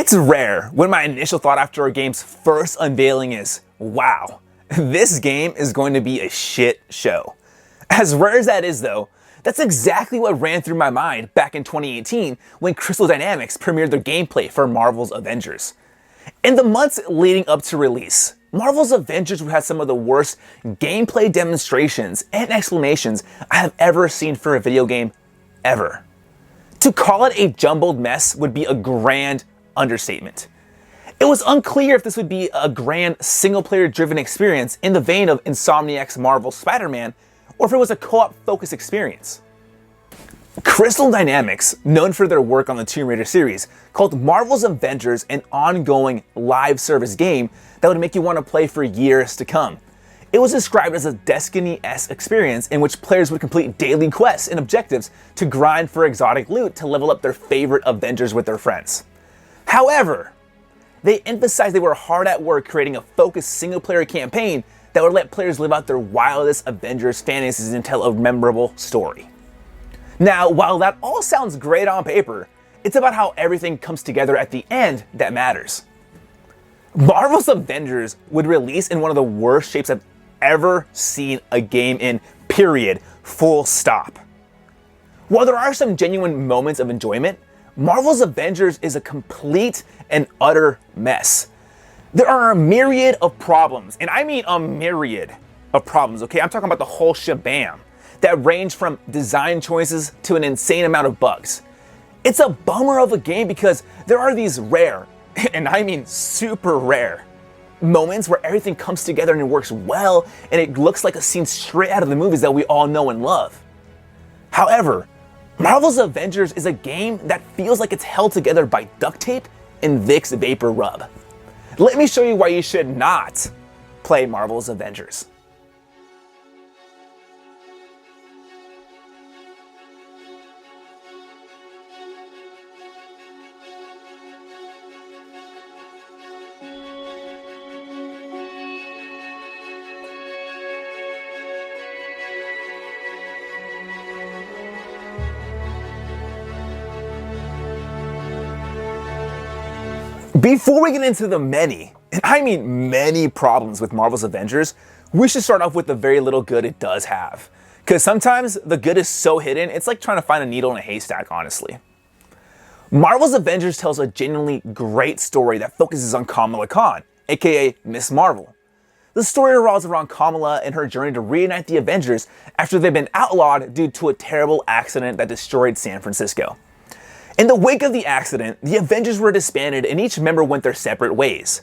It's rare when my initial thought after a game's first unveiling is, wow, this game is going to be a shit show. As rare as that is though, that's exactly what ran through my mind back in 2018 when Crystal Dynamics premiered their gameplay for Marvel's Avengers. In the months leading up to release, Marvel's Avengers would have some of the worst gameplay demonstrations and explanations I have ever seen for a video game ever. To call it a jumbled mess would be a grand understatement. It was unclear if this would be a grand single-player driven experience in the vein of Insomniac's Marvel's Spider-Man, or if it was a co-op focused experience. Crystal Dynamics, known for their work on the Tomb Raider series, called Marvel's Avengers an ongoing live service game that would make you want to play for years to come. It was described as a Destiny-esque experience in which players would complete daily quests and objectives to grind for exotic loot to level up their favorite Avengers with their friends. However, they emphasized they were hard at work creating a focused single-player campaign that would let players live out their wildest Avengers fantasies and tell a memorable story. Now, while that all sounds great on paper, it's about how everything comes together at the end that matters. Marvel's Avengers would release in one of the worst shapes I've ever seen a game in, period, full stop. While there are some genuine moments of enjoyment, Marvel's Avengers is a complete and utter mess. There are a myriad of problems, and I mean a myriad of problems, okay? I'm talking about the whole shebang, that range from design choices to an insane amount of bugs. It's a bummer of a game because there are these rare, and I mean super rare, moments where everything comes together and it works well and it looks like a scene straight out of the movies that we all know and love. However, Marvel's Avengers is a game that feels like it's held together by duct tape and Vicks Vapor Rub. Let me show you why you should not play Marvel's Avengers. Before we get into the many, and I mean many problems with Marvel's Avengers, we should start off with the very little good it does have. Because sometimes the good is so hidden, it's like trying to find a needle in a haystack, honestly. Marvel's Avengers tells a genuinely great story that focuses on Kamala Khan, aka Miss Marvel. The story revolves around Kamala and her journey to reunite the Avengers after they've been outlawed due to a terrible accident that destroyed San Francisco. In the wake of the accident, the Avengers were disbanded and each member went their separate ways.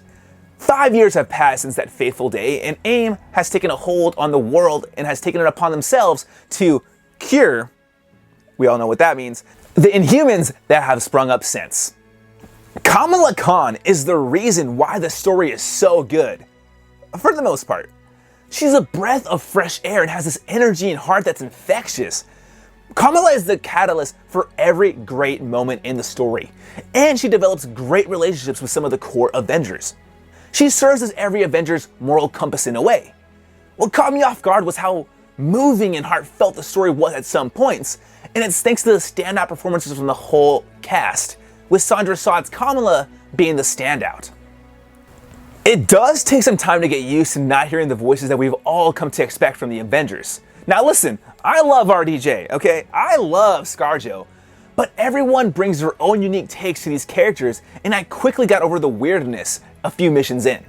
5 years have passed since that fateful day, and AIM has taken a hold on the world and has taken it upon themselves to cure, we all know what that means, the Inhumans that have sprung up since. Kamala Khan is the reason why the story is so good, for the most part. She's a breath of fresh air and has this energy and heart that's infectious. Kamala is the catalyst for every great moment in the story, and she develops great relationships with some of the core Avengers. She serves as every Avenger's moral compass in a way. What caught me off guard was how moving and heartfelt the story was at some points, and it's thanks to the standout performances from the whole cast, with Sandra Saad's Kamala being the standout. It does take some time to get used to not hearing the voices that we've all come to expect from the Avengers. Now listen, I love RDJ, okay? I love ScarJo, but everyone brings their own unique takes to these characters, and I quickly got over the weirdness a few missions in.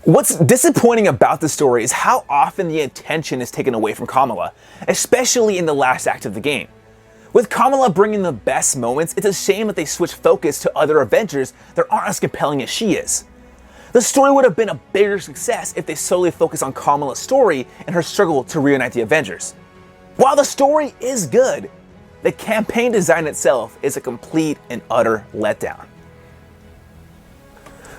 What's disappointing about the story is how often the attention is taken away from Kamala, especially in the last act of the game. With Kamala bringing the best moments, it's a shame that they switch focus to other Avengers that aren't as compelling as she is. The story would have been a bigger success if they solely focused on Kamala's story and her struggle to reunite the Avengers. While the story is good, the campaign design itself is a complete and utter letdown.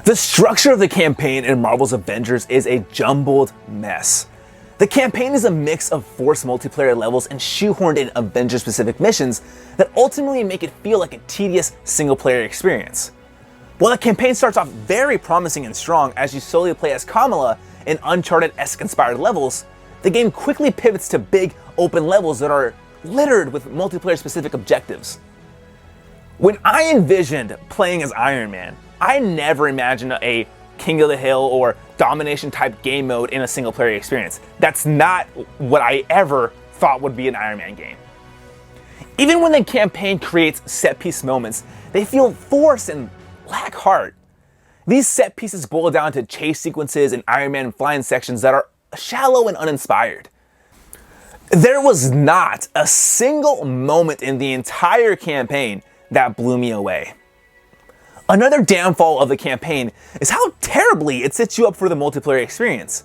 The structure of the campaign in Marvel's Avengers is a jumbled mess. The campaign is a mix of forced multiplayer levels and shoehorned in Avengers-specific missions that ultimately make it feel like a tedious single-player experience. While the campaign starts off very promising and strong as you slowly play as Kamala in Uncharted-esque inspired levels, the game quickly pivots to big, open levels that are littered with multiplayer-specific objectives. When I envisioned playing as Iron Man, I never imagined a King of the Hill or domination type game mode in a single player experience. That's not what I ever thought would be an Iron Man game. Even when the campaign creates set piece moments, they feel forced and lack heart. These set pieces boil down to chase sequences and Iron Man flying sections that are shallow and uninspired. There was not a single moment in the entire campaign that blew me away. Another downfall of the campaign is how terribly it sets you up for the multiplayer experience.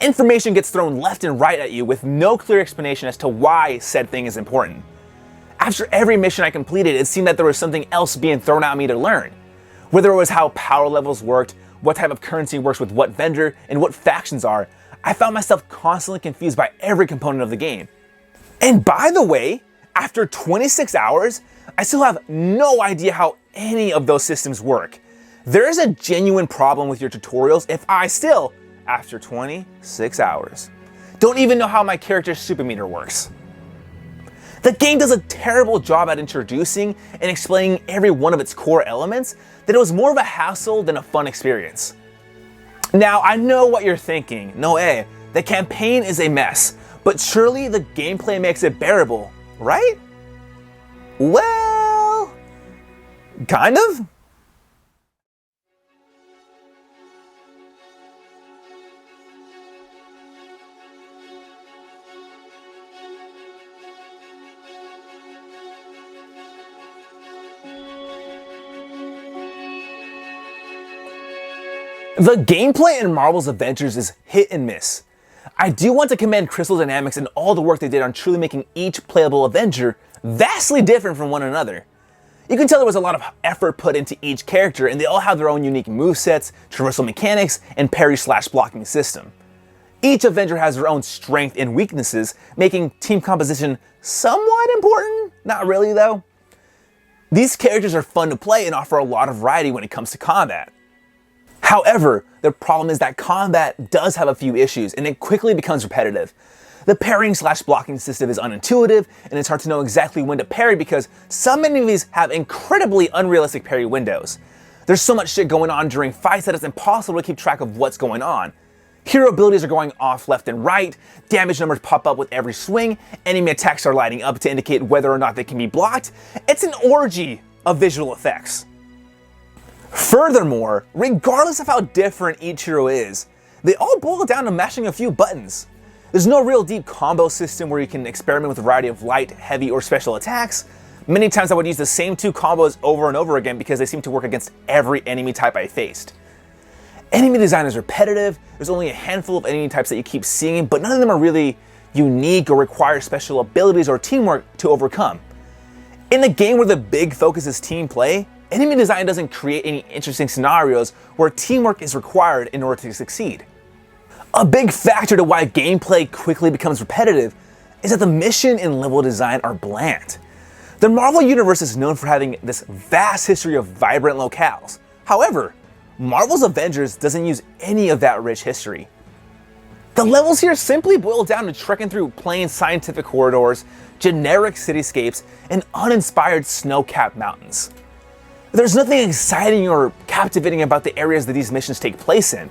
Information gets thrown left and right at you with no clear explanation as to why said thing is important. After every mission I completed, it seemed that there was something else being thrown at me to learn. Whether it was how power levels worked, what type of currency works with what vendor, and what factions are, I found myself constantly confused by every component of the game. And by the way, after 26 hours, I still have no idea how any of those systems work. There is a genuine problem with your tutorials if I still, after 26 hours, don't even know how my character's super meter works. The game does a terrible job at introducing and explaining every one of its core elements that it was more of a hassle than a fun experience. Now, I know what you're thinking. Noé, the campaign is a mess, but surely the gameplay makes it bearable, right? Well, kind of. The gameplay in Marvel's Avengers is hit and miss. I do want to commend Crystal Dynamics and all the work they did on truly making each playable Avenger vastly different from one another. You can tell there was a lot of effort put into each character, and they all have their own unique movesets, traversal mechanics, and parry/blocking system. Each Avenger has their own strengths and weaknesses, making team composition somewhat important. Not really though. These characters are fun to play and offer a lot of variety when it comes to combat. However, the problem is that combat does have a few issues and it quickly becomes repetitive. The parrying/blocking system is unintuitive and it's hard to know exactly when to parry because some enemies have incredibly unrealistic parry windows. There's so much shit going on during fights that it's impossible to keep track of what's going on. Hero abilities are going off left and right, damage numbers pop up with every swing, enemy attacks are lighting up to indicate whether or not they can be blocked. It's an orgy of visual effects. Furthermore, regardless of how different each hero is, they all boil down to mashing a few buttons. There's no real deep combo system where you can experiment with a variety of light, heavy, or special attacks. Many times I would use the same two combos over and over again because they seem to work against every enemy type I faced. Enemy design is repetitive, there's only a handful of enemy types that you keep seeing, but none of them are really unique or require special abilities or teamwork to overcome. In a game where the big focus is team play, enemy design doesn't create any interesting scenarios where teamwork is required in order to succeed. A big factor to why gameplay quickly becomes repetitive is that the mission and level design are bland. The Marvel Universe is known for having this vast history of vibrant locales. However, Marvel's Avengers doesn't use any of that rich history. The levels here simply boil down to trekking through plain scientific corridors, generic cityscapes, and uninspired snow-capped mountains. There's nothing exciting or captivating about the areas that these missions take place in.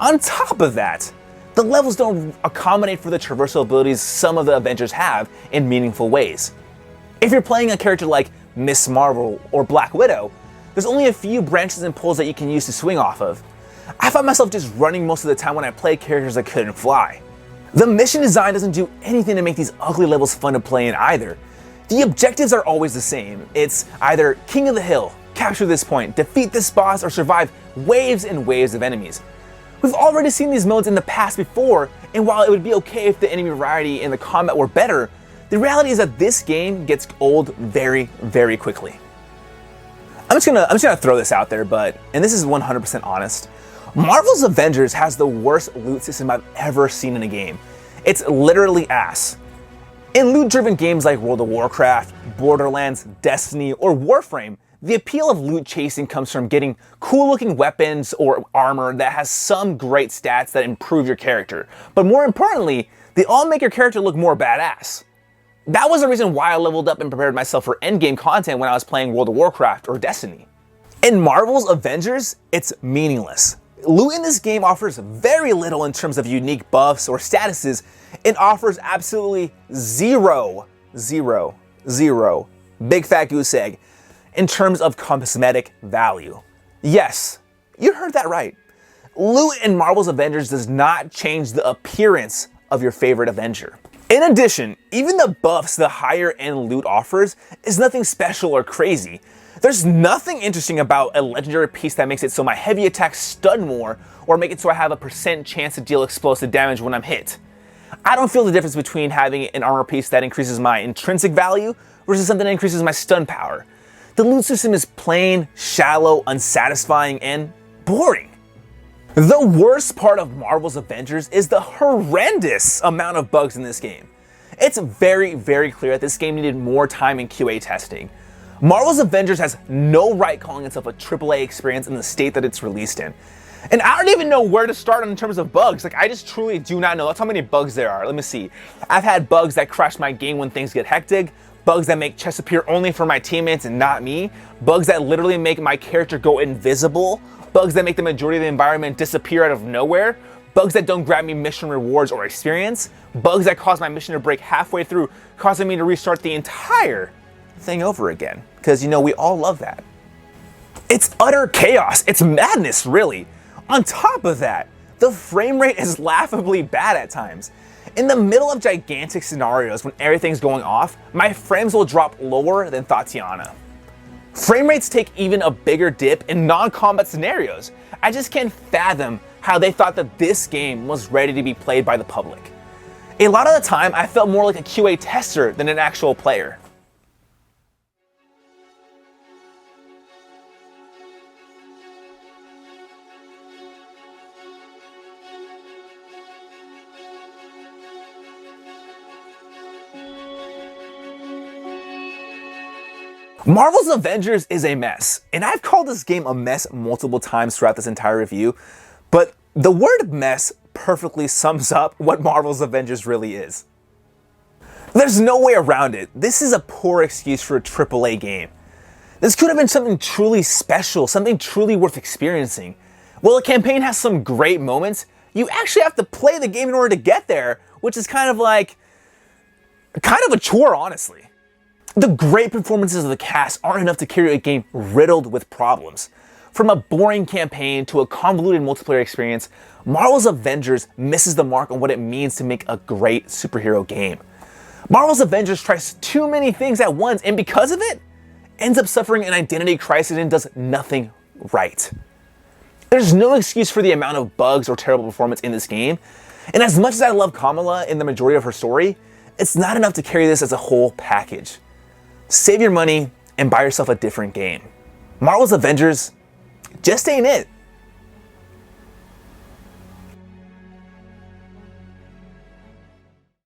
On top of that, the levels don't accommodate for the traversal abilities some of the Avengers have in meaningful ways. If you're playing a character like Miss Marvel or Black Widow, there's only a few branches and poles that you can use to swing off of. I found myself just running most of the time when I played characters that couldn't fly. The mission design doesn't do anything to make these ugly levels fun to play in either. The objectives are always the same. It's either King of the Hill, capture this point, defeat this boss, or survive waves and waves of enemies. We've already seen these modes in the past before, and while it would be okay if the enemy variety and the combat were better, the reality is that this game gets old very, very quickly. I'm just gonna throw this out there, and this is 100% honest, Marvel's Avengers has the worst loot system I've ever seen in a game. It's literally ass. In loot-driven games like World of Warcraft, Borderlands, Destiny, or Warframe, the appeal of loot chasing comes from getting cool-looking weapons or armor that has some great stats that improve your character. But more importantly, they all make your character look more badass. That was the reason why I leveled up and prepared myself for endgame content when I was playing World of Warcraft or Destiny. In Marvel's Avengers, it's meaningless. Loot in this game offers very little in terms of unique buffs or statuses. It offers absolutely zero, big fat goose egg, in terms of cosmetic value. Yes, you heard that right. Loot in Marvel's Avengers does not change the appearance of your favorite Avenger. In addition, even the buffs the higher end loot offers is nothing special or crazy. There's nothing interesting about a legendary piece that makes it so my heavy attacks stun more or make it so I have a % chance to deal explosive damage when I'm hit. I don't feel the difference between having an armor piece that increases my intrinsic value versus something that increases my stun power. The loot system is plain, shallow, unsatisfying, and boring. The worst part of Marvel's Avengers is the horrendous amount of bugs in this game. It's very clear that this game needed more time in QA testing. Marvel's Avengers has no right calling itself a AAA experience in the state that it's released in. And I don't even know where to start in terms of bugs. I just truly do not know. That's how many bugs there are. Let me see. I've had bugs that crash my game when things get hectic, bugs that make chests appear only for my teammates and not me, bugs that literally make my character go invisible, bugs that make the majority of the environment disappear out of nowhere, bugs that don't grab me mission rewards or experience, bugs that cause my mission to break halfway through, causing me to restart the entire thing over again. Because, we all love that. It's utter chaos. It's madness, really. On top of that, the frame rate is laughably bad at times. In the middle of gigantic scenarios when everything's going off, my frames will drop lower than Tatiana. Frame rates take even a bigger dip in non-combat scenarios. I just can't fathom how they thought that this game was ready to be played by the public. A lot of the time, I felt more like a QA tester than an actual player. Marvel's Avengers is a mess, and I've called this game a mess multiple times throughout this entire review, but the word mess perfectly sums up what Marvel's Avengers really is. There's no way around it. This is a poor excuse for a AAA game. This could have been something truly special, something truly worth experiencing. While the campaign has some great moments, you actually have to play the game in order to get there, which is kind of a chore, honestly. The great performances of the cast aren't enough to carry a game riddled with problems. From a boring campaign to a convoluted multiplayer experience, Marvel's Avengers misses the mark on what it means to make a great superhero game. Marvel's Avengers tries too many things at once, and because of it, ends up suffering an identity crisis and does nothing right. There's no excuse for the amount of bugs or terrible performance in this game, and as much as I love Kamala in the majority of her story, it's not enough to carry this as a whole package. Save your money and buy yourself a different game. Marvel's Avengers just ain't it.